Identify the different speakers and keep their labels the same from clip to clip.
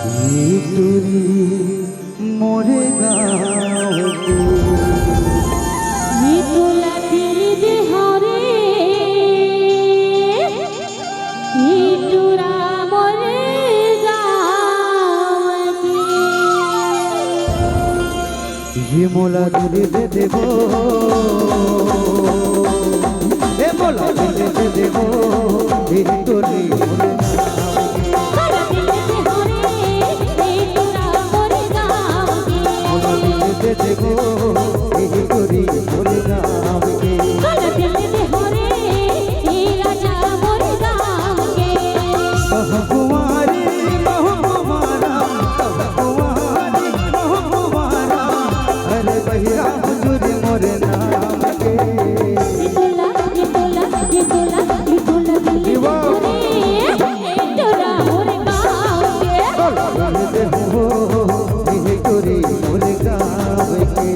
Speaker 1: तुरी मोरे गाँव के
Speaker 2: तोला तेरे देहरे टूरा मोरे गाँव के
Speaker 1: ये मोला दिल दे देबो ए मोला दिल दे देबो ये तुरी मोरे देखो ये गोरी मोरे गाँव के
Speaker 2: काला दिल दे होरे ये राजा मोरे गाँव के
Speaker 1: कुमारी कुमारा कुमारा अरे बहिरा हुजूर मोरे नाम के
Speaker 2: ये तोला दिल दे होरे ये टोरा मोरे गाँव के
Speaker 1: दे हो ये गोरी मोरे गाँव के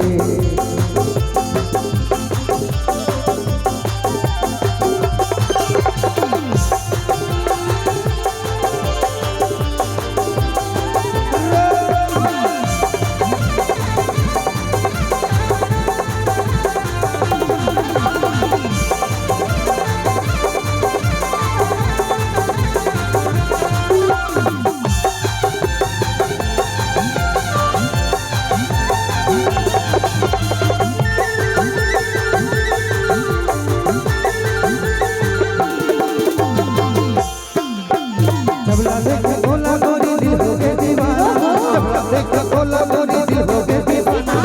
Speaker 1: जबला देख भोला गोरी दिल हो गए दीवाना जबला देख भोला गोरी दिल हो गए दीवाना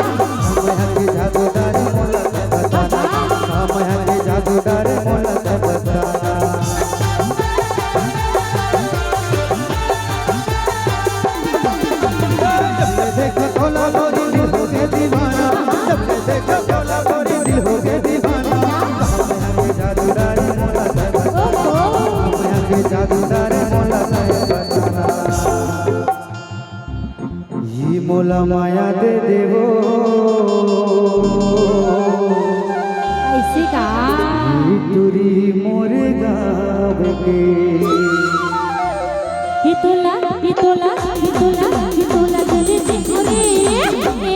Speaker 1: हम यहाँ के जादूगर मोला बताना हम यहाँ के जादूगर मोला बताना जबले देख भोला गोरी दिल हो गए दीवाना जबले देख भोला गोरी दिल हो गए दीवाना हम यहाँ के जादूगर मोला बताना हम यहाँ के जादूगर ये मोला माया दे देवो
Speaker 2: ऐसे का
Speaker 1: ये तुरी मोरे गाँव के
Speaker 2: ये तोला दिल दे होरे